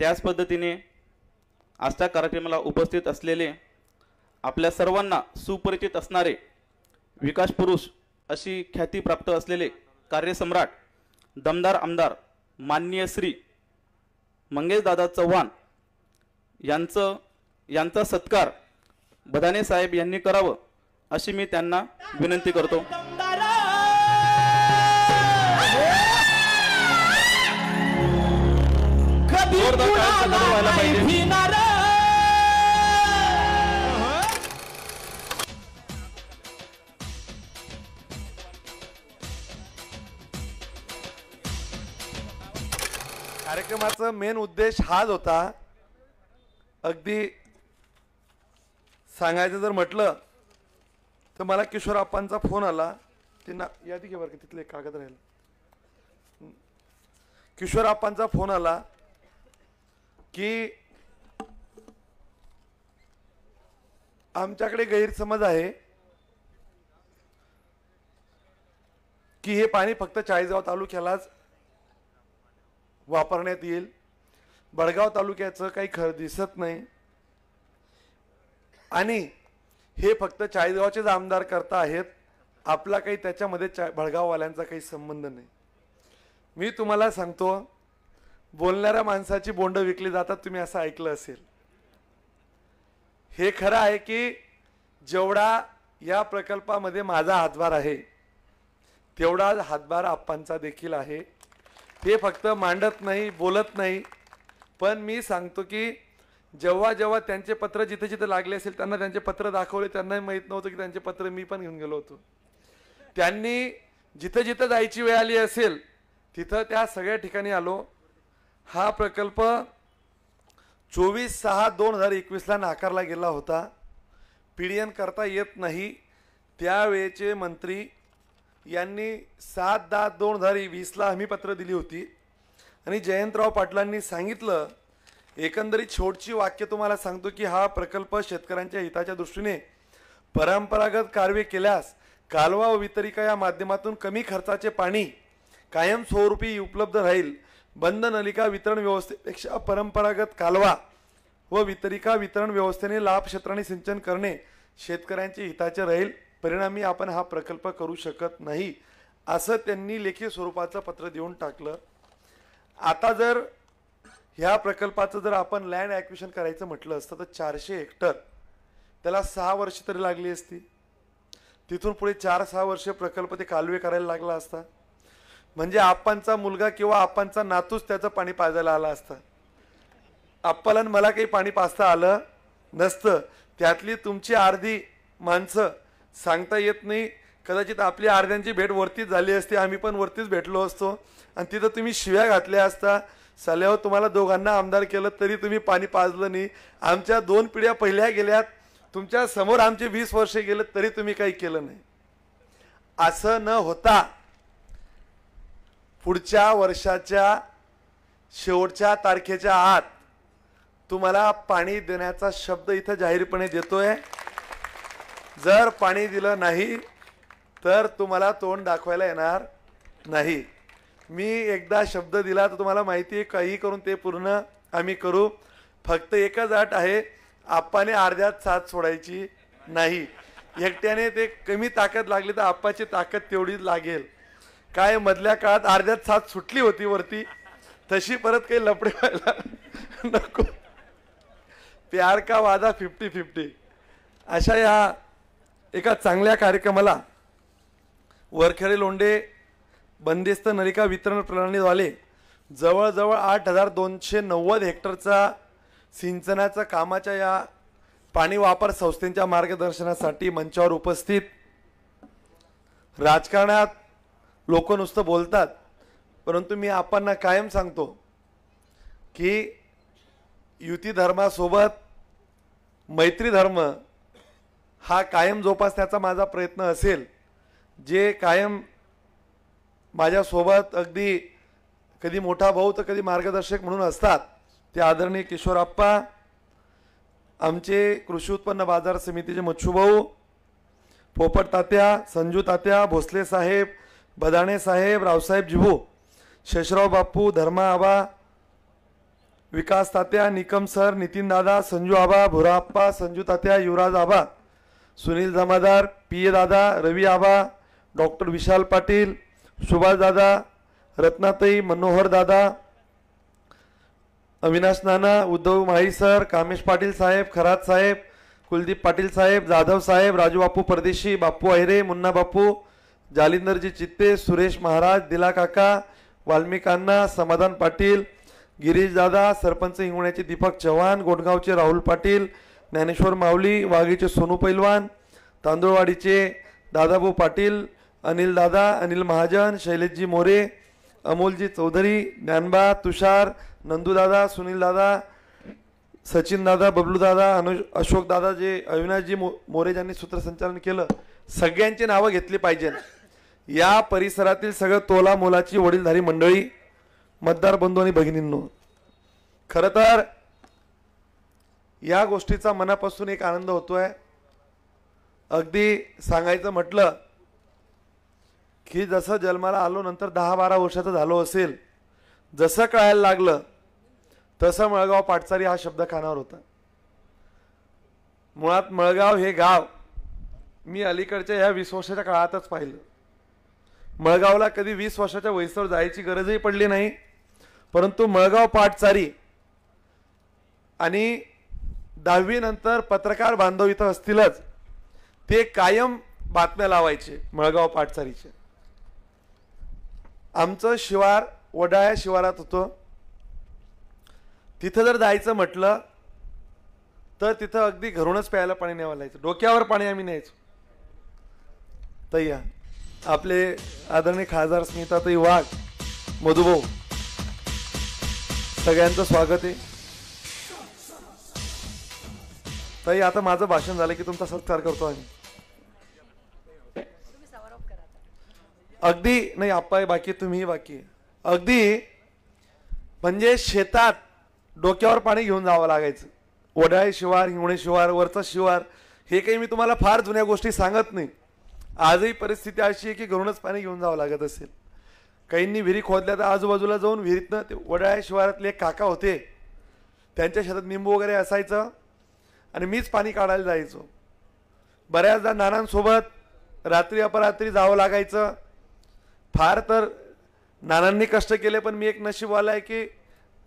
त्याच पद्धतीने आजच्या कार्यक्रमाला उपस्थित असलेले आपल्या सर्वांना सुपरिचित असणारे विकास पुरुष अशी ख्याती प्राप्त असलेले कार्यसम्राट दमदार आमदार माननीय श्री मंगेशदादा चव्हाण यांचा सत्कार बदाने साहेब यांनी करावं अशी मी त्यांना विनंती करतो। कार्यक्रमाचा मेन उद्देश हाच होता। अगदी सांगायचं जर म्हटलं तर मला किशोरप्पांचा फोन आला, त्यांना यादी घे बरं का, तिथले कागद राहील। किशोरप्पांचा फोन आला की आमच्याकडे गैरसमज आहे की हे पाणी फक्त चाळीसगाव तालुक्यालाच वापरण्यात येईल, बडगाव तालुक्याचं काही खरं दिसत नाही आणि हे फक्त चाळीसगावचेच आमदार करता आहेत, आपला काही त्याच्यामध्ये बडगाववाल्यांचा काही संबंध नाही। मी तुम्हाला सांगतो, बोलणाऱ्या माणसाची बोंड विकली जातात, तुम्ही असं ऐकलं असेल। हे खरं आहे की जेवढा या प्रकल्पामध्ये माझा हातभार आहे तेवढा हातभार आप्पांचा देखील आहे। ते फक्त मांडत नाही, बोलत नाही, पण मी सांगतो की जेव्हा जेव्हा त्यांचे पत्र जिथे जिथे लागले असेल त्यांना त्यांचे पत्र दाखवले, त्यांनाही माहीत नव्हतं की त्यांचे पत्र मी पण घेऊन गेलो होतो। त्यांनी जिथे जिथे जायची वेळ आली असेल तिथं त्या सगळ्या ठिकाणी आलो। हा प्रकल्प 24/6/2021 ला नाकारला गेला होता, पीडीएन करता येत नाही। त्यावेळेचे मंत्री यांनी 7/10/2020 ला हमी पत्र दिली होती आणि जयंतराव पाटलांनी सांगितलं, एकंदरीत शेवटची वाक्य तुम्हाला सांगतो की हा प्रकल्प शेतकऱ्यांच्या हिताच्या दृष्टीने परंपरागत कार्य केल्यास कालवा व वितरिका या माध्यमातून कमी खर्चाचे पाणी कायम स्वरूपी उपलब्ध राहील। बंद नलिका वितरण व्यवस्थेपेक्षा परंपरागत कालवा व वितरिका वितरण व्यवस्थेने लाभ क्षेत्राने सिंचन करणे शेतकऱ्यांच्या हिताचे राहील, परिणामी आपण हा प्रकल्प करू शकत नाही, असं त्यांनी लेखी स्वरूपाचं पत्र देऊन टाकलं। आता जर ह्या प्रकल्पाचं जर आपण लँड ॲक्विजिशन करायचं म्हटलं असतं तर 400 हेक्टर, त्याला 6 वर्ष तरी लागली असती। तिथून पुढे 4-6 वर्ष प्रकल्प ते कालवे करायला लागला असता, म्हणजे आप्पांचा मुलगा किंवा आप्पांचा नातूच त्याचं पाणी पाजायला आला असता। आप्पाला मला काही पाणी पाजता आलं नसतं। त्यातली तुमची अर्धी माणसं सांगता येत नाही, कदाचित आपली अर्ध्यांची भेट वरतीच झाली असती, आम्ही पण वरतीच भेटलो असतो आणि तिथं तुम्ही शिव्या घातल्या असता, साल्यावर तुम्हाला दोघांना आमदार केलं तरी तुम्ही पाणी पाजलं नाही, आमच्या 2 पिढ्या पहिल्या गेल्यात, तुमच्या समोर आमचे 20 वर्ष गेले तरी तुम्ही काही केलं नाही। असं न होता पुढच्या वर्षाच्या शेवटच्या तारखेच्या आत तुम्हाला पाणी देण्याचा शब्द इथं जाहीरपणे देतोय। जर पाणी दिलं नाही तर तुम्हाला तोंड दाखवायला येणार नाही। मी एकदा शब्द दिला तर तुम्हाला माहिती आहे, काही करून ते पूर्ण आम्ही करू। फक्त एकच अट आहे, आप्पाने अर्ध्यात साथ सोडायची नाही। एकट्याने ते कमी ताकद लागली तर आप्पाची ताकद तेवढीच लागेल। काय मधल्या काळात अर्ध्यात साथ सुटली होती वरती, तशी परत काही लपडे व्हायला नको। प्यार का वादा 50-50 अशा या एका चांगल्या कार्यक्रमाला वरखेडे लोंढे बंदिस्त नलिका वितरण प्रणालीद्वारे जवळजवळ 8,290 हेक्टरचा सिंचनाच्या कामाच्या या पाणी वापर संस्थेच्या मार्गदर्शनासाठी मंचावर उपस्थित। राजकारणात लोक नुसतं बोलतात, परंतु मी आपणना कायम सांगतो की युती धर्मासोबत मैत्री धर्म हा कायम जोपासण्याचा माझा प्रयत्न असेल। जे कायम माझ्यासोबत अगदी कधी मोठा भाऊ तर कधी मार्गदर्शक म्हणून असतात ते आदरणीय किशोरप्पा, आमचे कृषी उत्पन्न बाजार समितीचे मच्छूभाऊ, पोपट तात्या, संजू तात्या, भोसले साहेब, बदाणे साहेब, रावसाहेब जिभू, शेषराव बापू, धर्मा आबा, विकास तात्या, निकम सर, नितीन दादा, संजू आबा, भुराप्पा, संजू तात्या, युवराज आबा, सुनील जमादार, पी ए दादा, रवी आबा, डॉक्टर विशाल पाटील, सुभाष दादा, रत्नाताई, मनोहर दादा, अविनाश नाना, उद्धव माळी सर, कामेश पाटील साहेब, खरात साहेब, कुलदीप पाटील साहेब, जाधव साहेब, राजू बापू परदेशी, बापू अहिरे, मुन्ना बापू, जालिंदरजी चित्ते, सुरेश महाराज, दिला काका, वाल्मिक अण्णा, समाधान पाटील, गिरीश दादा, सरपंच हिंगण्याचे दीपक चव्हाण, गोडगावचे राहुल पाटील, ज्ञानेश्वर माऊली, वाघीचे सोनू पैलवान, तांदूळवाडीचे दादाभाऊ पाटील, अनिल दादा, अनिल महाजन, शैलेशजी मोरे, अमोलजी चौधरी, ज्ञानबा, तुषार, नंदू दादा, सुनील दादा, सचिन दादा, बबलू दादा, अशोक दादा, जे अविनाशजी मोरे ज्यांनी सूत्रसंचालन केलं, सगळ्यांची नावं घेतली पाहिजे. या परिसरातील सगळं तोला मोलाची वडीलधारी मंडळी, मतदार बंधू आणि भगिनींनो, खरं तर या गोष्टीचा मनापासून एक आनंद होतोय. अगदी सांगायचं म्हटलं की जसं जन्माला आलो नंतर 10-12 वर्षाचं झालो असेल, जसं कळायला लागलं तसं मळगाव पाटचारी हा शब्द कानावर होता. मुळात मळगाव हे गाव मी अलीकडच्या या 20 वर्षाच्या काळातच पाहिलं. मळगावला कधी 20 वर्षाच्या वयसवर जायची गरजही पडली नाही, परंतु मळगाव पाटचारी आणि 10वी नंतर पत्रकार बांधव इथं असतीलच, ते कायम बातम्या लावायचे मळगाव पाटचारीचे. आमचं शिवार वडाळ्या शिवारात होतं. तिथं जर जायचं म्हटलं तर तिथं अगदी घरूनच प्यायला पाणी न्यावं लागायचं, डोक्यावर पाणी आम्ही न्यायचो. तैया आपले आदरणीय खासदार स्मिताताई वाघ, मधुभाऊ, सगळ्यांचं स्वागत आहे. ताई आता माझं भाषण झालं की तुमचा सत्कार करतो आम्ही. अगदी नाही आप्पा बाकी, तुम्ही बाकी. अगदी म्हणजे शेतात डोक्यावर पाणी घेऊन जावं लागायचं. वडाळे शिवार, हिंगणे शिवार, वरचं शिवार, हे काही मी तुम्हाला फार जुन्या गोष्टी सांगत नाही. आजही परिस्थिती अशी आहे की घरूनच पाणी घेऊन जावं लागत असेल. काहींनी विहिरी खोदल्या तर आजूबाजूला जाऊन विहिरीतनं, ते वडाळे शिवारातले एक काका होते, त्यांच्या शेतात निंबू वगैरे असायचं आणि मीच पाणी काढायला जायचो. बऱ्याचदा नानांसोबत रात्री अपरात्री जावं लागायचं. फार तर नानांनी कष्ट केले, पण मी एक नशीबवाला आहे की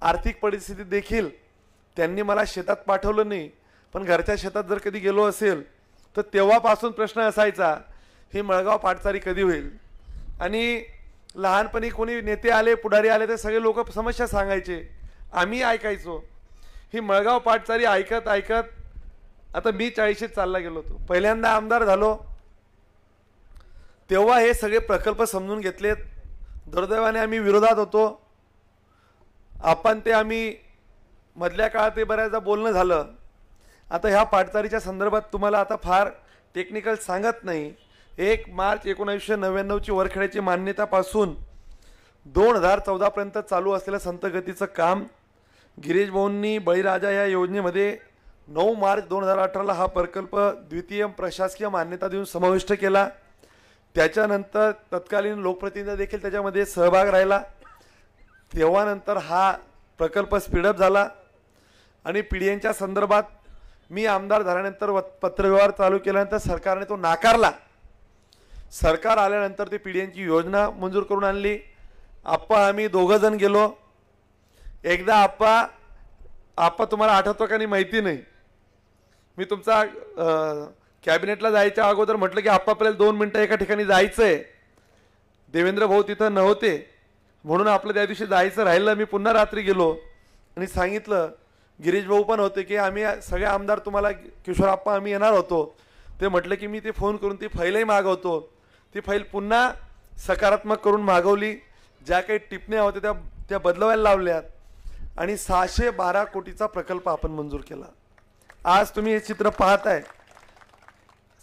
आर्थिक परिस्थिती देखील त्यांनी मला शेतात पाठवलं नाही. पण घरच्या शेतात जर कधी गेलो असेल तर तेव्हापासून प्रश्न असायचा, ही मळगाव पाटचारी कधी होईल. आणि लहानपणी कोणी नेते आले, पुढारी आले, तर सगळे लोक समस्या सांगायचे, आम्ही ऐकायचो. ही मळगाव पाटचारी ऐकत ऐकत आता मी 40शीत चालला गेलो होतो. पहिल्यांदा आमदार झालो तेव्हा हे सगळे प्रकल्प समजून घेतलेत. दुर्दैवाने आम्ही विरोधात होतो. आपण ते आम्ही मधल्या काळात ते बऱ्याचदा बोलणं झालं. आता ह्या पाटचारीच्या संदर्भात तुम्हाला आता फार टेक्निकल सांगत नाही. 1 मार्च 1999ची वरखेड्याची मान्यतापासून 2014 पर्यंत चालू असलेलं संत गतीचं काम गिरीश भाऊंनी बळीराजा या योजनेमध्ये 9 मार्च 2018ला हा प्रकल्प द्वितीय प्रशासकीय मान्यता देऊन समाविष्ट केला. त्याच्यानंतर तत्कालीन लोकप्रतिनिधी देखील त्याच्यामध्ये सहभाग राहिला. तेव्हा नंतर हा प्रकल्प स्पीडअप झाला आणि PDNच्या संदर्भात मी आमदार झाल्यानंतर पत्रव्यवहार चालू केल्यानंतर सरकारने तो नाकारला. सरकार आल्यानंतर ते PDNची योजना मंजूर करून आणली. आप्पा आम्ही 2 जण गेलो. एकदा आप्पा तुम्हाला आठवतो का नाही माहिती नाही, मी तुमचा कॅबिनेटला जायच्या अगोदर म्हटलं की आप्पा आपल्याला 2 मिनिटं एका ठिकाणी जायचंय. देवेंद्र भाऊ तिथं नव्हते म्हणून आपलं त्या दिवशी जायचं राहिलं. मी पुन्हा रात्री गेलो आणि सांगितलं, गिरीश भाऊ पण होते की आम्ही सगळे आमदार तुम्हाला, किशोरप्पा आम्ही येणार होतो. ते म्हटलं की मी ते फोन करून ती फाईलही मागवतो. ती फाईल पुन्हा सकारात्मक करून मागवली. ज्या काही टिपण्या होत्या त्या बदलवायला लावल्यात आणि 612 कोटीचा प्रकल्प आपण मंजूर केला. आज तुम्ही हे चित्र पाहताय.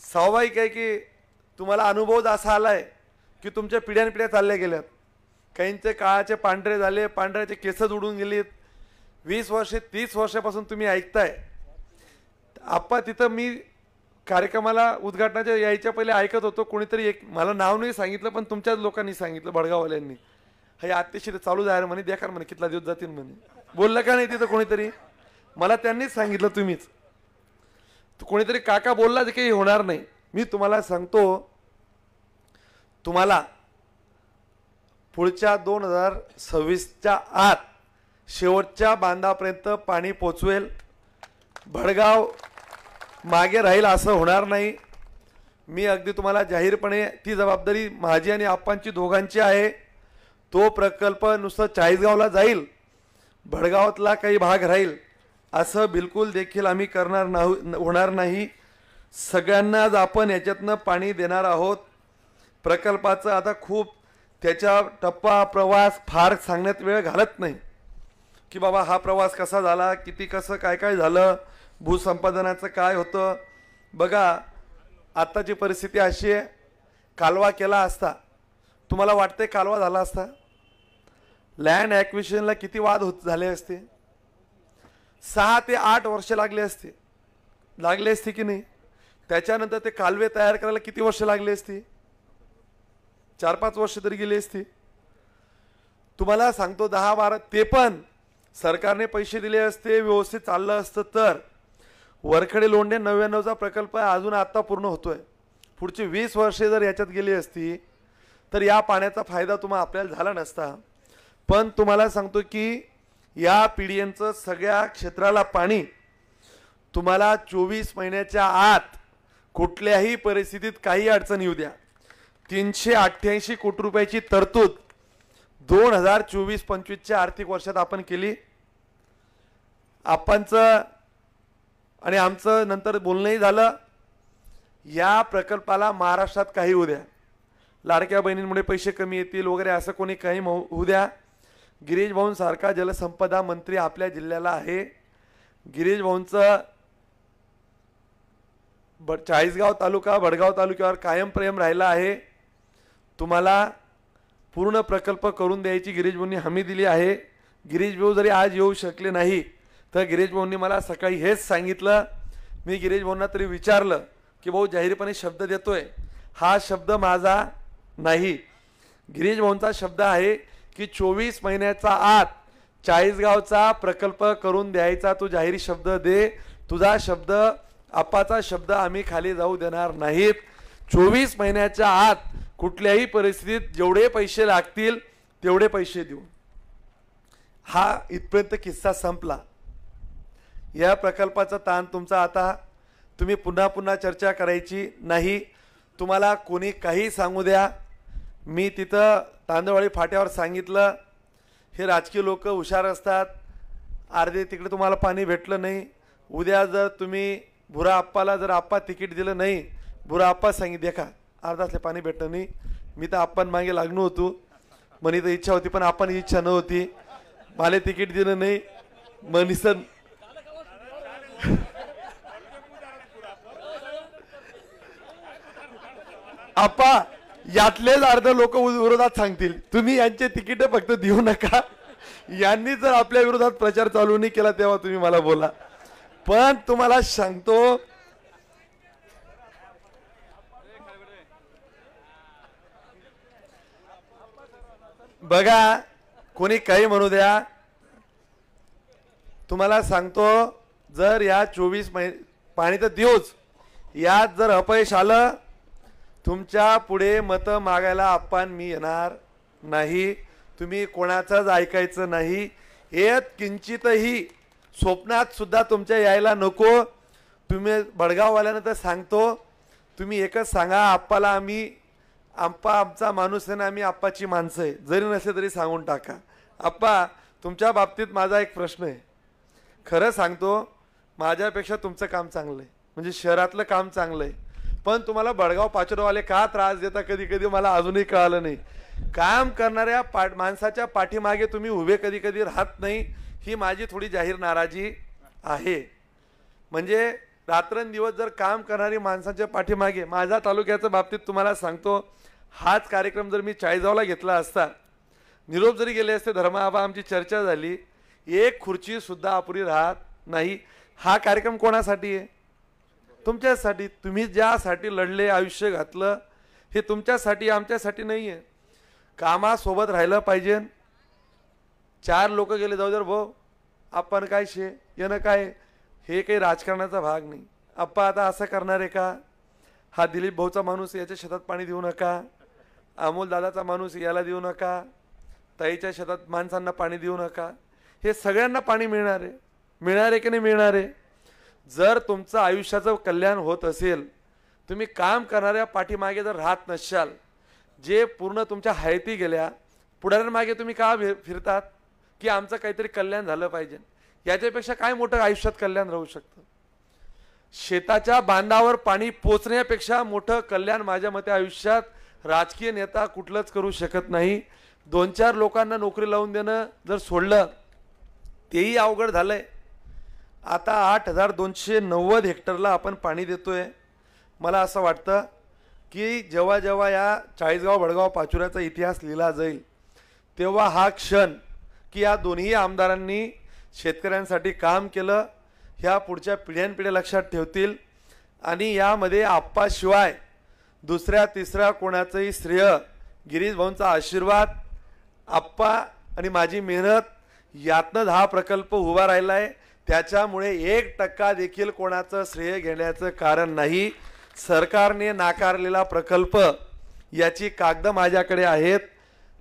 स्वाभाविक आहे की तुम्हाला अनुभव असा आलाय की तुमच्या पिढ्यानपिढ्या चालल्या गेल्यात. काहींचे काळाचे पांढरे झाले, पांढऱ्याचे केसच उडून गेलेत. 20 वर्षे 30 वर्षापासून तुम्ही ऐकताय. आप्पा तिथं मी कार्यक्रमाला उद्घाटनाच्या यायच्या पहिले ऐकत होतो. कोणीतरी एक मला नाव नाही सांगितलं पण तुमच्याच लोकांनी सांगितलं, बडगाववाल्यांनी, हे अतिशय चालू जाहीर म्हणे, देखा म्हणे कितला दिवस जातील म्हणे. बोललं का नाही तिथं कोणीतरी? मला त्यांनीच सांगितलं, तुम्हीच. कोणीतरी काका बोलला जे काही होणार नाही. मी तुम्हाला सांगतो, तुम्हाला पुढच्या 2026च्या आत शेवटच्या बांधापर्यंत पाणी पोचवेल. भडगाव मागे राहील असं होणार नाही. मी अगदी तुम्हाला जाहीरपणे, ती जबाबदारी माझी आणि आप्पांची दोघांची आहे. तो प्रकल्प नुसतं चाळीसगावला जाईल, भडगावातला काही भाग राहील असं बिलकुल देखील आम्ही होणार नाही. सगळ्यांनाच आपण याच्यातनं पाणी देणार आहोत. प्रकल्पाचं आता खूप त्याच्या टप्पा प्रवास फार सांगण्यात वेळ घालत नाही की बाबा हा प्रवास कसा झाला, किती कसं काय काय झालं, भूसंपादनाचं काय होतं. बघा आत्ताची परिस्थिती अशी आहे, कालवा केला असता, तुम्हाला वाटते कालवा झाला असता? लँड ॲक्विजिशनला किती वाद झाले असते? 6 ते 8 वर्ष लागले असते की नाही? त्याच्यानंतर ते कालवे तयार करायला किती वर्ष लागली असती? 4-5 वर्ष तरी गेली असती. तुम्हाला सांगतो 10-12, ते पण सरकारने पैसे दिले असते, व्यवस्थित चाललं असतं तर. वरखडे लोंढे 99चा प्रकल्प अजून आत्ता पूर्ण होतोय. पुढची 20 वर्षे जर याच्यात गेली असती तर या पाण्याचा फायदा आपल्याला झाला नसता. पण तुम्हाला सांगतो की या पिढीचं सगळ्या क्षेत्राला पाणी तुम्हाला 24 महिन्याच्या आत कुठल्याही परिस्थितीत काही अडचण येऊ द्या, 388 कोटी रुपयाची तरतूद 2024-25च्या आर्थिक वर्षात आपण केली. आपणचं आणि आमचं नंतर बोलणंही झालं. या प्रकल्पाला महाराष्ट्रात काही होऊ द्या, लाडक्या बहिणींमुळे पैसे कमी येतील वगैरे असं कोणी काही होऊ द्या, गिरीश भाऊंसारखा जलसंपदा मंत्री आपल्या जिल्ह्याला आहे. गिरीश भाऊंचं चाळीसगाव तालुका, भडगाव तालुक्यावर कायम प्रेम राहिला आहे. तुम्हाला पूर्ण प्रकल्प करून द्यायची गिरीश भाऊंनी हमी दिली आहे. गिरीश भाऊ जरी आज येऊ शकले नाही तर गिरीश भाऊंनी मला सकाळी हेच सांगितलं. मी गिरीश भाऊंना तरी विचारलं की भाऊ जाहीरपणे शब्द देतोय, हा शब्द माझा नाही, गिरीश भाऊंचा शब्द आहे की 24 महिन्याचा आत चाळीसगावचा प्रकल्प करून द्यायचा तू जाहीर शब्द दे. तुझा शब्द, आप्पाचा शब्द आम्ही खाली जाऊ देणार नाहीत. 24 महिन्याच्या आत कुठल्याही परिस्थितीत जेवढे पैसे लागतील तेवढे पैसे देऊ. हा इथपर्यंत किस्सा संपला. या प्रकल्पाचा ताण तुमचा आता तुम्ही पुन्हा चर्चा करायची नाही. तुम्हाला कोणी काही सांगू द्या. मी तिथं तांदळवाडी फाट्यावर सांगितलं, हे राजकीय लोक हुशार असतात, अर्धे तिकडे तुम्हाला पाणी भेटलं नाही. उद्या जर तुम्ही भुरा आप्पाला जर आप्पा तिकीट दिलं नाही, भुरा आप्पा सांगितलं देखा अर्धासले पाणी भेटलं नाही. मी तर आप्पान मागे लागलो होतो, मनी तर इच्छा होती पण आपण इच्छा नव्हती, मला तिकीट दिलं नाही. मनीसन आप्पा यातलेच अर्ध लोक विरोधात सांगतील, तुम्ही यांचे तिकीट फक्त देऊ नका. यांनी जर आपल्या विरोधात प्रचार चालू नाही केला तेव्हा तुम्ही मला बोला. पण तुम्हाला सांगतो, बघा कोणी काही म्हणू द्या, तुम्हाला सांगतो जर या 24 महिने पाणी तर देऊच, यात जर अपयश आलं तुमच्या पुढे मत मागायला आपण मी येणार नाही. तुम्ही कोणाचंच ऐकायचं नाही. येत किंचितही स्वप्नात सुद्धा तुमच्या यायला नको. तुम्ही भडगाववाल्यांना तर सांगतो, तुम्ही एकच सांगा, आप्पाला आम्ही, आप्पा आमचा माणूस आहे ना, आम्ही आप्पाची माणसं आहे, जरी नसले तरी सांगून टाका. आप्पा तुमच्या बाबतीत माझा एक प्रश्न आहे. खरं सांगतो, माझ्यापेक्षा तुमचं काम चांगलं आहे, म्हणजे शहरातलं काम चांगलं आहे. पण तुम्हाला बडगाव पाचोरवाले का त्रास देता कधी कधी मला अजूनही कळालं नाही. काम करणाऱ्या माणसाच्या पाठीमागे तुम्ही उभे कधी कधी राहत नाही, ही माझी थोडी जाहीर नाराजी आहे. म्हणजे रात्रंदिवस जर काम करणारी माणसाच्या पाठीमागे, माझ्या तालुक्याच्या बाबतीत तुम्हाला सांगतो, हाच कार्यक्रम जर मी चाळीसगावला घेतला असता, निरोप जरी गेले असते, धर्माबा आमची चर्चा झाली, एक खुर्ची सुद्धा अपुरी राहत नाही. हा कार्यक्रम कोणासाठी आहे? तुमच्यासाठी. तुम्ही ज्यासाठी लढले, आयुष्य घातलं, हे तुमच्यासाठी, आमच्यासाठी नाही आहे. कामासोबत राहिलं पाहिजे. 4 लोक गेले, जाऊ दे भाऊ, आपण काय शे यानं काय, हे काही राजकारणाचा भाग नाही. आप्पा आता असं करणार आहे का, हा दिलीप भाऊचा माणूस याच्या शेतात पाणी देऊ नका, अमोल दादाचा माणूस याला देऊ नका, ताईच्या शेतात माणसांना पाणी देऊ नका, हे सगळ्यांना पाणी मिळणार आहे की नाही मिळणार आहे. जर तुमचं आयुष्याचं कल्याण होत असेल, तुम्ही काम करणाऱ्या पाठीमागे जर राहत नसाल, जे पूर्ण तुमच्या हयाती गेल्या पुढाऱ्यांमागे तुम्ही का फिरतात की आमचं काहीतरी कल्याण झालं पाहिजे, याच्यापेक्षा काय मोठं आयुष्यात कल्याण राहू शकतं. शेताच्या बांधावर पाणी पोचण्यापेक्षा मोठं कल्याण माझ्या मते आयुष्यात राजकीय नेता कुठलंच करू शकत नाही. 2-4 लोकांना नोकरी लावून देणं जर सोडलं तेही अवघड झालंय. आता 8,290 हेक्टरला आपण पाणी देतोय. मला असं वाटतं की जेव्हा जेव्हा या चाळीसगाव भडगाव पाचोऱ्याचा इतिहास लिहिला जाईल तेव्हा हा क्षण की या दोन्ही आमदारांनी शेतकऱ्यांसाठी काम केलं ह्या पुढच्या पिढ्यानपिढ्या लक्षात ठेवतील. आणि यामध्ये आप्पाशिवाय दुसऱ्या तिसऱ्या कोणाचंही श्रेय, गिरीश भाऊंचा आशीर्वाद, आप्पा आणि माझी मेहनत यातनं हा प्रकल्प उभा राहिला आहे. त्याच्यामुळे 1% देखील कोणाचं श्रेय घेण्याचं कारण नाही. सरकारने नाकारलेला प्रकल्प याची कागद माझ्याकडे आहेत.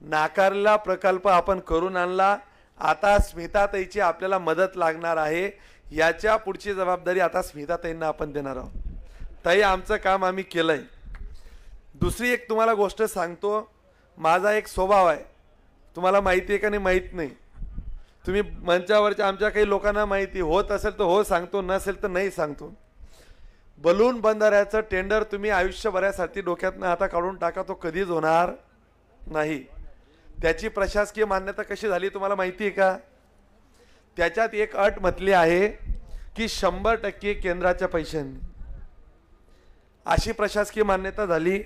नाकारलेला प्रकल्प आपण करून आणला. आता स्मिताताईची आपल्याला मदत लागणार आहे. याच्या पुढची जबाबदारी आता स्मिताताईंना आपण देणार आहोत. ताई, आमचं काम आम्ही केलंय. दुसरी एक तुम्हाला गोष्ट सांगतो. माझा एक स्वभाव आहे, तुम्हाला माहिती आहे का नाही माहीत नाही. तुम्ही मंचावरच्या आमच्या काही लोकांना माहिती, होत असेल तर हो सांगतो, नसेल तर नाही सांगतो. बलून बंधाऱ्याचं टेंडर तुम्ही आयुष्यभरासाठी डोक्यातनं आता काढून टाका, तो कधीच होणार नाही. त्याची प्रशासकीय मान्यता कशी झाली तुम्हाला माहिती आहे का. त्याच्यात एक अट म्हटली आहे की 100% केंद्राच्या पैशांनी अशी प्रशासकीय मान्यता झाली.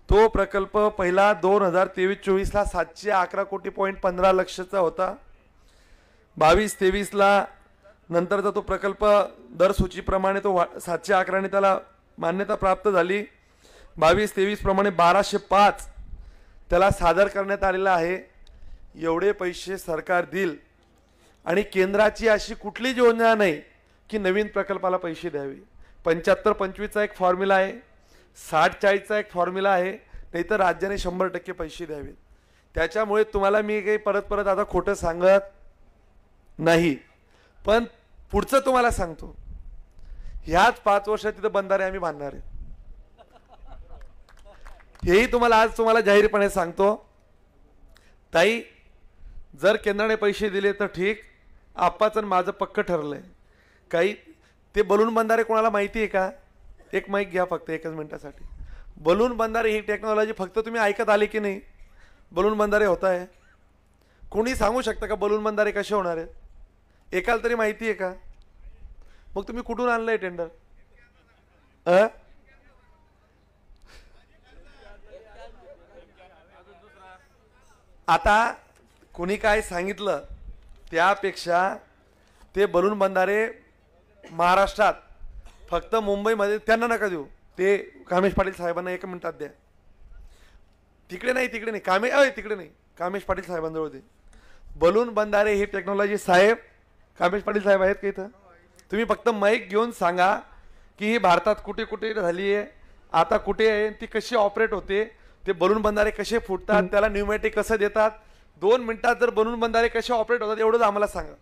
तो प्रकल्प पहिला 2023-24ला 711 कोटी पॉईंट 15 लक्षचा होता. 22-23ला नंतरचा तो प्रकल्प दर सूचीप्रमाणे तो 711ने त्याला मान्यता प्राप्त झाली. 22-23 प्रमाणे 1205 त्याला सादर करण्यात आलेला आहे. एवढे पैसे सरकार देईल आणि केंद्राची अशी कुठलीच योजना नाही की नवीन प्रकल्पाला पैसे द्यावे. 75-25चा एक फॉर्म्युला आहे, 60-40चा एक फॉर्म्युला आहे, नाहीतर राज्याने 100% पैसे द्यावेत. त्याच्यामुळे तुम्हाला मी काही परत आता खोटं सांगत नाही. पण पुढचं तुम्हाला सांगतो, ह्याच 5 वर्षात तिथं बंधारे आम्ही बांधणार आहे. हेही आज तुम्हाला जाहीरपणे सांगतो. ताई, जर केंद्राने पैसे दिले तर ठीक, आप्पाचं माझं पक्क ठरलंय. काही ते बलून बंधारे कोणाला माहिती आहे का. एक माईक घ्या फक्त 1 मिनिटासाठी. बलून बंधारे ही टेक्नॉलॉजी फक्त तुम्ही ऐकत आले की नाही. बलून बंधारे होत आहे. कोणी सांगू शकतं का बलून बंधारे कसे होणार आहेत. एकाला तरी माहिती आहे का. मग तुम्ही कुठून आणलंय टेंडर. आता कोणी काय सांगितलं त्यापेक्षा ते बलून बंधारे महाराष्ट्रात फक्त मुंबईमध्ये त्यांना नका देऊ. ते कामेश पाटील साहेबांना 1 मिनिटात द्या. तिकडे नाही तिकडे नाही कामेश पाटील साहेबांजवळ दे. बलून बंधारे ही टेक्नॉलॉजी साहेब कामेश पाटील साहेब आहेत का इथं. तुम्ही फक्त माईक घेऊन सांगा की ही भारतात कुठे कुठे झाली आहे, आता कुठे आहे, ती कशी ऑपरेट होते, ते बलून बंधारे कसे फुटतात, त्याला न्यूमॅटिक कसं देतात. 2 मिनिटात जर बलून बंधारे कसे ऑपरेट होतात एवढंच आम्हाला सांगा.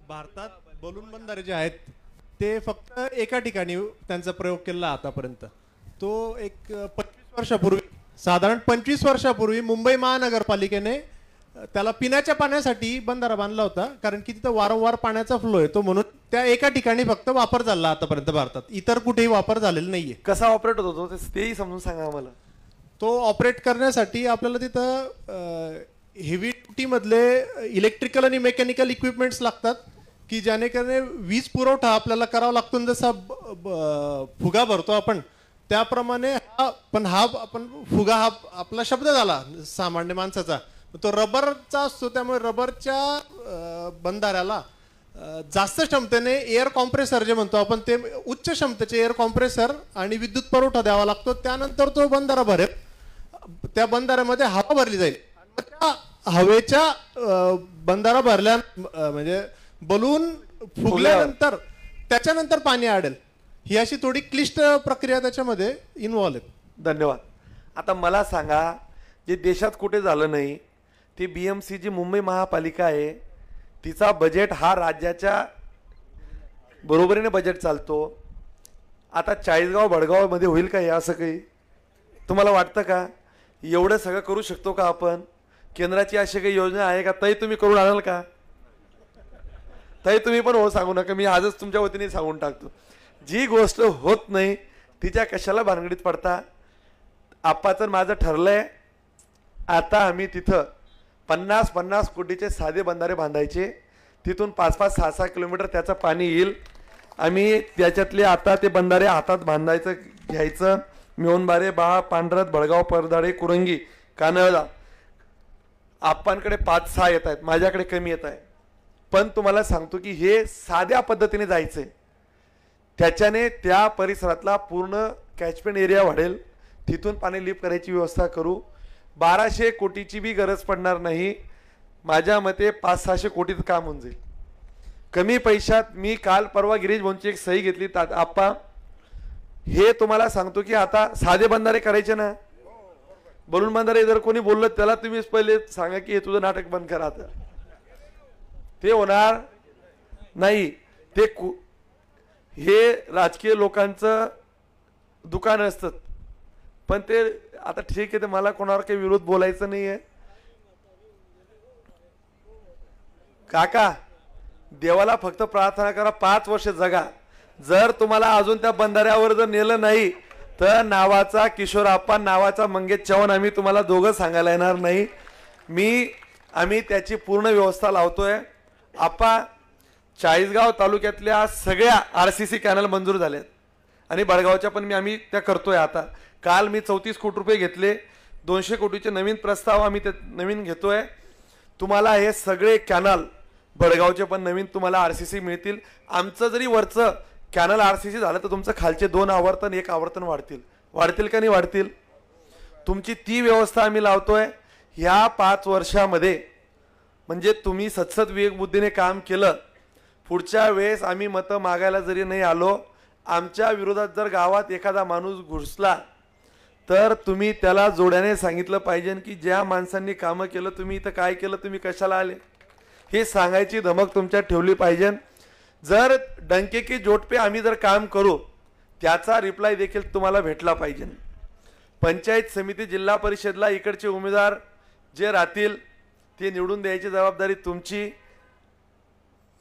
भारतात बलून बंधारे जे आहेत ते फक्त एका ठिकाणी त्यांचा प्रयोग केला आतापर्यंत. तो एक 25 वर्षापूर्वी, साधारण 25 वर्षापूर्वी मुंबई महानगरपालिकेने त्याला पिण्याच्या पाण्यासाठी बंधारा बांधला होता. कारण की तिथं वारंवार पाण्याचा फ्लो येतो म्हणून त्या एका ठिकाणी फक्त वापर झाला आतापर्यंत. भारतात इतर कुठेही वापर झालेला नाहीये. कसा ऑपरेट होतो तेही समजून सांगा आम्हाला. तो ऑपरेट करण्यासाठी आपल्याला तिथं हेवी ड्युटी मधले इलेक्ट्रिकल आणि मेकॅनिकल इक्विपमेंट्स लागतात की ज्याने वीज पुरवठा आपल्याला करावा लागतो. जसा फुगा भरतो आपण त्याप्रमाणे आपण फुगा हा आपला शब्द झाला सामान्य माणसाचा. तो रबरचा असतो त्यामुळे रबरच्या बंधाऱ्याला जास्त क्षमतेने एअर कॉम्प्रेसर जे म्हणतो आपण ते उच्च क्षमतेचे एअर कॉम्प्रेसर आणि विद्युत पुरवठा द्यावा लागतो. त्यानंतर तो बंधारा भरेल, त्या बंधाऱ्यामध्ये हवा भरली जाईल. त्या हवेच्या बंधारा भरल्या म्हणजे बलून फुगल्यानंतर त्याच्यानंतर पाणी आडेल, ही अशी थोडी क्लिष्ट प्रक्रिया त्याच्यामध्ये इन्व्हॉल्व आहे. धन्यवाद. आता मला सांगा, जे देशात कुठे झालं नाही ती BMC जी मुंबई महापालिका आहे, तिचा बजेट हा राज्याच्या बरोबरीने बजेट चालतो. आता चाळीसगाव भडगावमध्ये होईल का हे असं काही तुम्हाला वाटतं का? एवढं सगळं करू शकतो का आपण? केंद्राची अशी काही योजना आहे का? ताई तुम्ही करून आणाल का? ताई तुम्ही पण हो सांगू नका, मी आजच तुमच्या वतीने सांगून टाकतो. जी गोष्ट होत नाही तिच्या कशाला भानगडीत पडता? आप्पाचं माझं ठरलंय, आता आम्ही तिथं 50-50 कोटीचे साधे बंधारे बांधायचे, तिथून 5-5, 6-6 किलोमीटर त्याचं पाणी येईल. आम्ही त्याच्यातले आता ते बंधारे हातात बांधायचं, घ्यायचं. मिळवणबारे, बहा, पांढरत, भडगाव, परदाडे, कुरंगी, कानळा. आप्पांकडे 5-6 येत आहेत, माझ्याकडे कमी येत आहे. पण तुम्हाला सांगतो की हे साध्या पद्धतीने जायचंय, त्याच्याने त्या परिसरातला पूर्ण कॅचमेंट एरिया वाढेल. तिथून पाणी लिफ्ट करायची व्यवस्था करू. 1200 कोटीची बी गरज पडणार नाही. माझ्या मते 500-600 कोटीत काम होऊन जाईल कमी पैशात. मी काल परवा गिरीश भाऊंची एक सही घेतली. आप्पा हे तुम्हाला सांगतो की आता साधे बंधारे करायचे ना, बलून बंधारे जर कोणी बोललं त्याला तुम्ही पहिले सांगा की हे तुझं नाटक बंद करा. आता ते होणार नाही. ते हे राजकीय लोकांचं दुकान असतं. पण ते आता ठीक आहे, ते मला कोणावर काही विरोध बोलायचं नाही आहे. काका देवाला फक्त प्रार्थना करा, 5 वर्ष जगा. जर तुम्हाला अजून त्या बंधाऱ्यावर जर नेलं नाही तर नावाचा किशोर आप्पा, नावाचा मंगेश चव्हाण आम्ही तुम्हाला दोघं सांगायला येणार नाही. आम्ही त्याची पूर्ण व्यवस्था लावतोय. आप्पा चाळीसगाव तालुक्यातल्या सगळ्या RCC कॅनल मंजूर झाल्यात आणि बडगावच्या पण आम्ही त्या करतोय. आता काल मी 34 कोटी रुपये घेतले. 200 कोटीचे नवीन प्रस्ताव आम्ही ते नवीन घेतोय. तुम्हाला हे सगळे कॅनल बडगावचे पण नवीन तुम्हाला RCC मिळतील. आमचं जरी वरचं कॅनल RCC झालं तर तुमचं खालचे 2 आवर्तन 1 आवर्तन वाढतील का नाही वाढतील? तुमची ती व्यवस्था आम्ही लावतोय. ह्या 5 वर्षामध्ये म्हणजे तुम्ही सतसत विवेकबुद्धीने काम केलं. पुढच्या वेळेस आम्ही मतं मागायला जरी नाही आलो, आमच्या विरोधात जर गावात एखादा माणूस घुसला तर तुम्ही त्याला जोड्याने सांगितलं पाहिजे की ज्या माणसांनी कामं केलं तुम्ही इथं काय केलं, तुम्ही कशाला आले, हे सांगायची धमक तुमच्यात ठेवली पाहिजे. जर डंके की जोट पे आम्ही जर काम करू त्याचा रिप्लाय देखील तुम्हाला भेटला पाहिजे. पंचायत समिती, जिल्हा परिषदला इकडचे उमेदवार जे राहतील ते निवडून द्यायची जबाबदारी तुमची,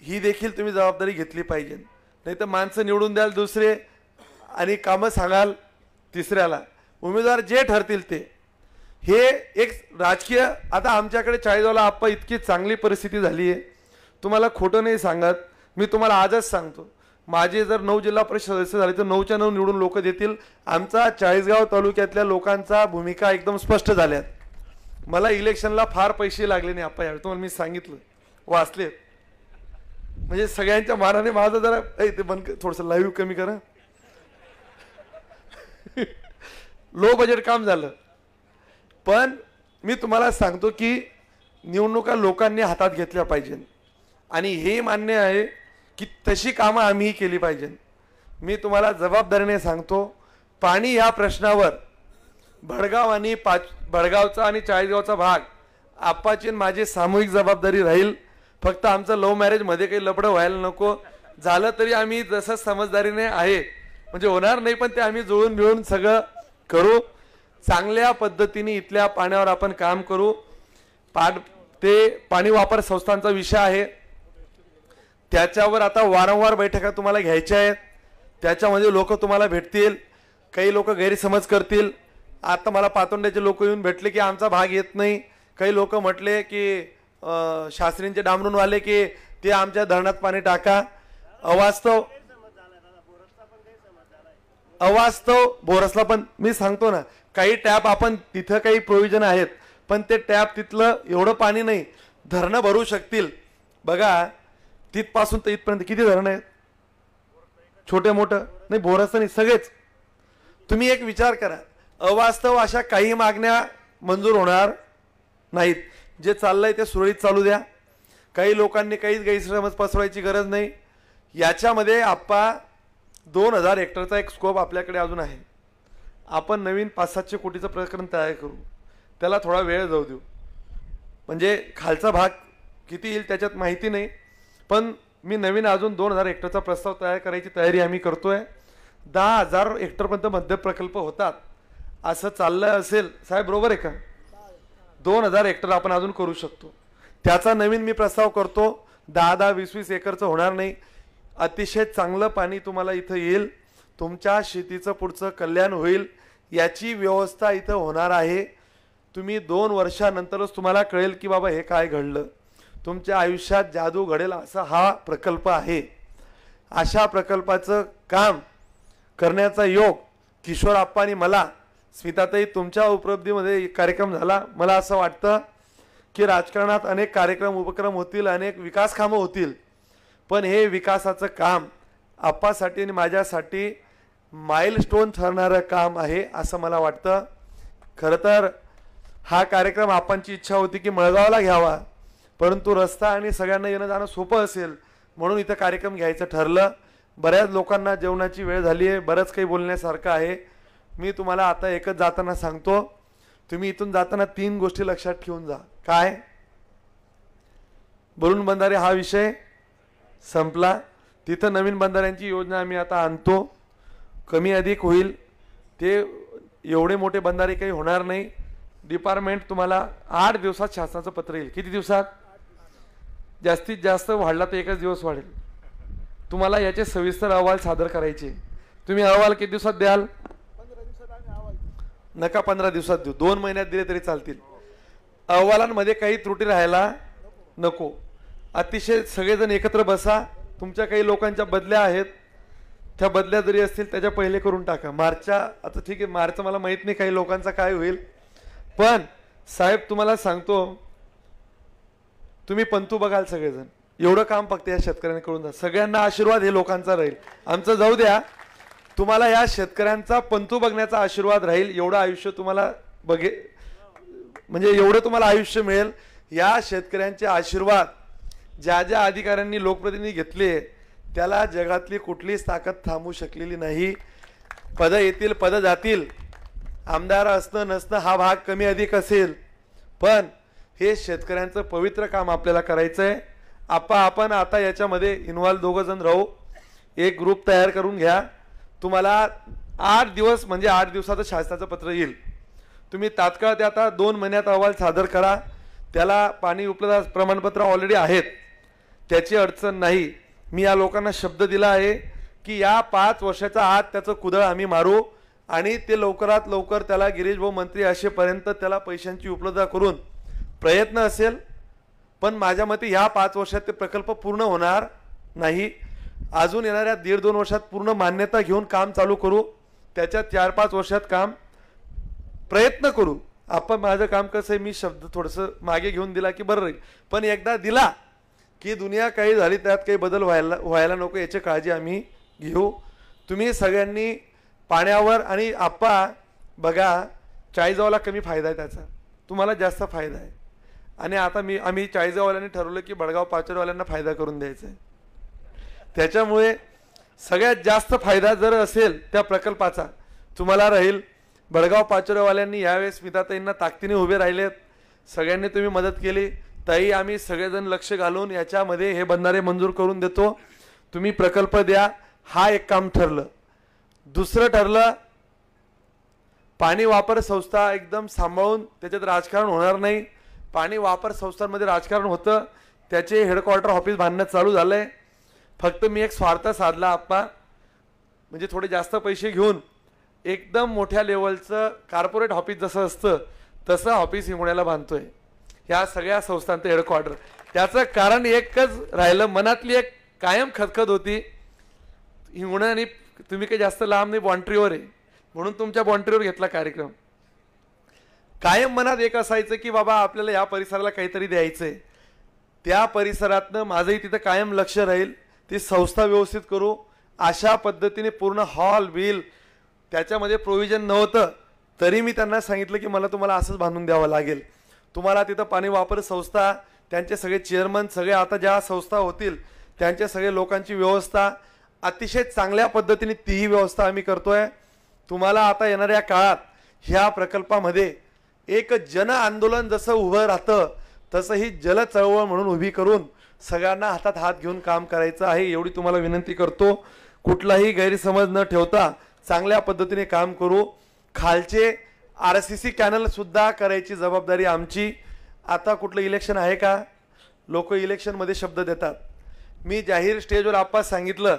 ही देखील तुम्ही जबाबदारी घेतली पाहिजे. नाही तर माणसं निवडून द्याल दुसरे आणि कामं सांगाल तिसऱ्याला. उमेदवार जे ठरतील ते. हे एक राजकीय. आता आमच्याकडे चाळीसगावला आप्पा इतकी चांगली परिस्थिती झाली आहे, तुम्हाला खोटं नाही सांगत. मी तुम्हाला आजच सांगतो, माझे जर 9 जिल्हा परिषद सदस्य झाले तर 9च्या 9 निवडून लोक देतील. आमचा चाळीसगाव तालुक्यातल्या लोकांचा भूमिका एकदम स्पष्ट झाल्यात. मला इलेक्शनला फार पैसे लागले नाही आप्पा यावेळी, तुम्हाला मी सांगितलं, वाचले. म्हणजे सगळ्यांच्या मानाने माझं जरा ते बंद, थोडंसं लाईव्ह कमी करा. लो बजेट काम झालं. पण मी तुम्हाला सांगतो की निवडणुका लोकांनी हातात घेतल्या पाहिजे आणि हे मान्य आहे की तशी कामं आम्ही केली पाहिजे. मी तुम्हाला जबाबदारीने सांगतो, पाणी या प्रश्नावर भडगाव आणि भडगावचा आणि चाळीसगावचा भाग आप्पाची माझी सामूहिक जबाबदारी राहील. फक्त आमचं लव्ह मॅरेज मध्ये काही लफडं व्हायला नको. झालं तरी आम्ही जसं समजदारीने आहे म्हणजे होणार नाही, पण ते आम्ही जुळून मिळून सगळं करू. चांगल्या पद्धतीने इथल्या पाण्यावर आपण काम करू. ते पाणी वापर संस्थांचा विषय आहे, त्याच्यावर आता वारंवार बैठका तुम्हाला घ्यायच्या आहेत. त्याच्यामध्ये लोक तुम्हाला भेटतील, काही लोक गैरसमज करतील. आता मला पातोंड्याचे लोक येऊन भेटले की आमचा भाग येत नाही. काही लोक म्हटले की शास्त्रींचे डांबरूनवाले की ते आमच्या धरणात पाणी टाका. अवास्तव बोरसला पण मी सांगतो ना, काही टॅप आपण तिथं काही प्रोव्हिजन आहेत, पण ते टॅप तिथलं एवढं पाणी नाही, धरणं भरू शकतील. बघा तिथपासून तर इथपर्यंत किती धरणं आहेत, छोटे मोठं नाही, बोरस नाही, सगळेच. तुम्ही एक विचार करा, अवास्तव अशा काही मागण्या मंजूर होणार नाहीत. जे चाललंय ते सुरळीत चालू द्या. काही लोकांनी काहीच गैरसमज पसरवायची गरज नाही. याच्यामध्ये आप्पा 2000 हेक्टरचा एक स्कोप आपल्याकडे अजून आहे. आपण नवीन 500-700 कोटीचं प्रकरण तयार करू, त्याला थोडा वेळ जाऊ देऊ. म्हणजे खालचा भाग किती येईल त्याच्यात माहिती नाही, पण मी नवीन अजून 2000 हेक्टरचा प्रस्ताव तयार करायची तयारी आम्ही करतोय. 10,000 हेक्टरपर्यंत मध्य प्रकल्प होतात असं चाललं असेल साहेब, बरोबर आहे का? 2000 हेक्टर आपण अजून करू शकतो. त्याचा नवीन मी प्रस्ताव करतो. 10-10, 20-20 एकरचं होणार नाही. अतिशय चांगलं पाणी तुम्हाला इथं येईल, तुमच्या शेतीचं पुढचं कल्याण होईल, याची व्यवस्था इथं होणार आहे. तुम्ही 2 वर्षानंतरच तुम्हाला कळेल की बाबा हे काय घडलं. तुमच्या आयुष्यात जादू घडेल असा हा प्रकल्प आहे. अशा प्रकल्पाचं काम करण्याचा योग किशोर आप्पा आणि मला, स्मिताताई तुमच्या उपलब्धीमध्ये कार्यक्रम झाला. मला असं वाटतं की राजकारणात अनेक कार्यक्रम उपक्रम होतील, अनेक विकास कामं होतील, पण हे विकासाचं काम आप्पासाठी आणि माझ्यासाठी माइलस्टोन ठरणारं काम आहे असं मला वाटतं. खरं तर हा कार्यक्रम आप्पांची इच्छा होती की मळगावला घ्यावा, परंतु रस्ता आणि सगळ्यांना येणं जाणं सोपं असेल म्हणून इथं कार्यक्रम घ्यायचं ठरलं. बऱ्याच लोकांना जेवणाची वेळ झाली आहे, बरंच काही बोलण्यासारखं आहे. मी तुम्हाला आता एकच जाताना सांगतो, तुम्ही इथून जाताना 3 गोष्टी लक्षात ठेवून जा. काय? बलून बंधारे हा विषय संपला. तिथं नवीन बंधाऱ्यांची योजना आम्ही आता आणतो. कमी अधिक होईल, ते एवढे मोठे बंधारे काही होणार नाही. डिपार्टमेंट तुम्हाला 8 दिवसात शासनाचं पत्र येईल. किती दिवसात? जास्तीत जास्त वाढला तर 1च दिवस वाढेल. तुम्हाला याचे सविस्तर अहवाल सादर करायचे. तुम्ही अहवाल किती दिवसात द्याल? नका 15 दिवसात देऊ, 2 महिन्यात दिले तरी चालतील. अहवालांमध्ये काही त्रुटी राहायला नको. अतिशय सगळेजण एकत्र बसा. तुमच्या काही लोकांच्या बदल्या आहेत, त्या बदल्या जरी असतील त्याच्या पहिले करून टाका. मार्चच्या, आता ठीक आहे मार्च मला माहित नाही काही लोकांचा काय होईल, पण साहेब तुम्हाला सांगतो, तुम्ही पंतू बघाल सगळेजण. एवढं काम फक्त या शेतकऱ्यांना करून जा. सगळ्यांना आशीर्वाद हे लोकांचा राहील, आमचं जाऊ द्या. तुम्हाला या शेतकऱ्यांचा पंतू बघण्याचा आशीर्वाद राहील. एवढं आयुष्य तुम्हाला म्हणजे एवढं तुम्हाला आयुष्य मिळेल. या शेतकऱ्यांचे आशीर्वाद ज्या ज्या अधिकाऱ्यांनी लोकप्रतिनिधी घेतले त्याला जगातली कुठलीच ताकद थांबवू शकलेली नाही. पद येतील, पद जातील. आमदार असणं नसणं हा भाग कमी अधिक असेल, पण हे शेतकऱ्यांचं पवित्र काम आपल्याला करायचं आहे. आपण आता याच्यामध्ये इन्व्हॉल्व 2 जण राहू. एक ग्रुप तयार करून घ्या. तुम्हाला 8 दिवस म्हणजे 8 दिवसाचं शासनाचं पत्र येईल. तुम्ही तात्काळ ते आता 2 महिन्यात अहवाल सादर करा. त्याला पाणी उपलब्ध प्रमाणपत्र ऑलरेडी आहेत, त्याची अडचण नाही. मी या लोकांना शब्द दिला आहे की या 5 वर्षाच्या आत त्याचं कुदळ आम्ही मारू आणि ते लवकरात लवकर त्याला गिरीश भाऊ मंत्री असेपर्यंत त्याला पैशांची उपलब्धता करून प्रयत्न असेल. पण माझ्या मते ह्या 5 वर्षात ते प्रकल्प पूर्ण होणार नाही. अजून येणाऱ्या 1.5-2 वर्षात पूर्ण मान्यता घेऊन काम चालू करू. त्याच्यात 4-5 वर्षात काम प्रयत्न करू. आपण माझं काम कसं आहे, मी शब्द थोडंसं मागे घेऊन दिला की बरं राहील, पण एकदा दिला की दुनिया काही झाली त्यात काही बदल व्हायला नको याची काळजी आम्ही घेऊ. तुम्ही सगळ्यांनी पाण्यावर आणि आप्पा बघा, चाळीसगावला कमी फायदा आहे त्याचा, तुम्हाला जास्त फायदा आहे. आणि आता आम्ही चाळीसगाववाल्यांनी ठरवलं की बडगाव पाचोरेवाल्यांना फायदा करून द्यायचा आहे. त्याच्यामुळे सगळ्यात जास्त फायदा जर असेल त्या प्रकल्पाचा तुम्हाला राहील. बडगाव पाचोरेवाल्यांनी यावेळेस स्मिताताईंना ताकदीने उभे राहिलेत. सगळ्यांनी तुम्ही मदत केली. ताई आम्ही सगळेजण लक्ष घालून याच्यामध्ये हे बंधारे मंजूर करून देतो. तुम्ही प्रकल्प द्या. हा एक काम ठरलं. दुसरं ठरलं, पाणी वापर संस्था एकदम सांभाळून, त्याच्यात राजकारण होणार नाही. पाणी वापर संस्थांमध्ये राजकारण होतं, त्याचे हेडक्वार्टर ऑफिस बांधण्यात चालू झालंय. फक्त मी एक स्वार्थ साधला आप्पा, म्हणजे थोडे जास्त पैसे घेऊन एकदम मोठ्या लेवलचं कॉर्पोरेट ऑफिस जसं असतं तसं ऑफिस हिंगण्याला बांधतोय. ह्या सगळ्या संस्थांचं हेडक्वार्टर. त्याचं कारण एकच राहिलं, मनातली एक कायम खतखत होती. हिंगणा आणि तुम्ही काही जास्त लांब नाही, बॉन्ट्रीवर आहे, म्हणून तुमच्या बॉन्ट्रीवर घेतला कार्यक्रम. कायम मनात एक असायचं की बाबा आपल्याला या परिसराला काहीतरी द्यायचंय. त्या परिसरातनं माझंही तिथं कायम लक्ष राहील. ती संस्था व्यवस्थित करू अशा पद्धतीने पूर्ण हॉल बिल त्याच्यामध्ये प्रोव्हिजन नव्हतं, तरी मी त्यांना सांगितलं की मला तुम्हाला असंच बांधून द्यावं लागेल. तुम्हाला तिथं पाणी वापर संस्था, त्यांचे सगळे चेअरमन, सगळे आता ज्या संस्था होतील त्यांच्या सगळे लोकांची व्यवस्था अतिशय चांगल्या पद्धतीने तीही व्यवस्था आम्ही करतोय. तुम्हाला आता येणाऱ्या काळात ह्या प्रकल्पामध्ये एक जन आंदोलन जसं उभं राहतं तसं ही जल चळवळ म्हणून उभी करून सगळ्यांना हातात हात घेऊन काम करायचं आहे, एवढी तुम्हाला विनंती करतो. कुठलाही गैरसमज न ठेवता चांगल्या पद्धतीने काम करू. खालचे RCC कॅनल सुद्धा करायची जबाबदारी आमची. आता कुठलं इलेक्शन आहे का? लोक इलेक्शनमध्ये शब्द देतात. मी जाहीर स्टेजवर आप्पा सांगितलं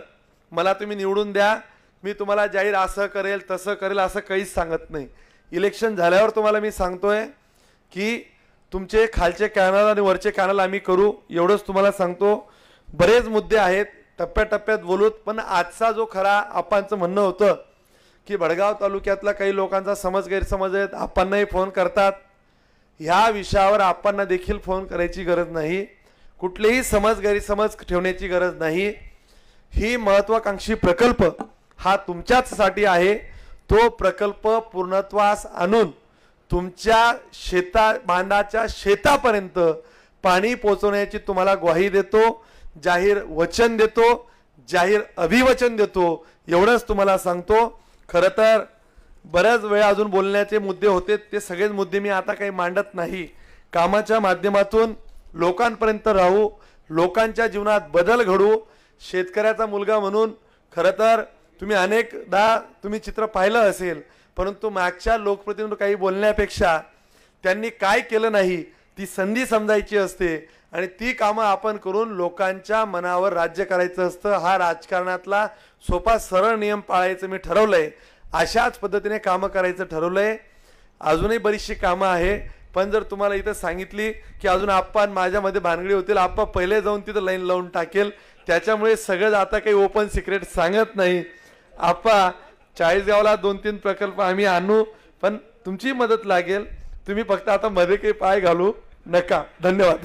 मला तुम्ही निवडून द्या, मी तुम्हाला जाहीर असं करेल तसं करेल असं काहीच सांगत नाही. इलेक्शन झाल्यावर तुम्हाला मी सांगतोय की तुमचे खालचे कॅनल आणि वरचे कॅनल आम्ही करू, एवढंच तुम्हाला सांगतो. बरेच मुद्दे आहेत, टप्प्याटप्प्यात बोलूत. पण आजचा जो खरा आप्पांचं म्हणणं होतं की भडगाव तालुक्यातला काही लोकांचा समज गैरसमज आहेत, आप्पांनाही फोन करतात. ह्या विषयावर आप्पांना देखील फोन करायची गरज नाही, कुठलेही समज गैरसमज ठेवण्याची गरज नाही. ही महत्वाकांक्षी प्रकल्प हा तुमच्याचसाठी आहे. तो प्रकल्प पूर्णत्वास आणून तुमच्या बांधाच्या शेतापर्यंत पाणी पोहोचवण्याची तुम्हाला ग्वाही देतो, जाहीर वचन देतो, जाहीर अभिवचन देतो, एवढंच तुम्हाला सांगतो. खरं तर बऱ्याच वेळा अजून बोलण्याचे मुद्दे होते, ते सगळेच मुद्दे मी आता काही मांडत नाही. कामाच्या माध्यमातून लोकांपर्यंत राहू, लोकांच्या जीवनात बदल घडू. शेतकऱ्याचा मुलगा म्हणून खरं तर तुम्ही अनेकदा तुम्ही चित्र पाहिलं असेल, परंतु मागच्या लोकप्रतिनिधी काही बोलण्यापेक्षा त्यांनी काय केलं नाही ती संधी समजायची असते आणि ती कामं आपण करून लोकांच्या मनावर राज्य करायचं असतं. हा राजकारणातला सोपा सरळ नियम पाळायचं मी ठरवलंय. अशाच पद्धतीने कामं करायचं ठरवलंय. अजूनही बरीचशी कामं आहे, पण जर तुम्हाला इथं सांगितली की अजून आप्पा माझ्यामध्ये भानगडी होतील, आप्पा पहिले जाऊन तिथं लाईन लावून टाकेल. त्याच्यामुळे सगळं आता काही ओपन सिक्रेट सांगत नाही. आप्पा 40 गावाला 2-3 प्रकल्प आम्ही आणू, पण तुमची मदत लागेल. तुम्ही फक्त आता मध्ये काही पाय घालू नका. धन्यवाद.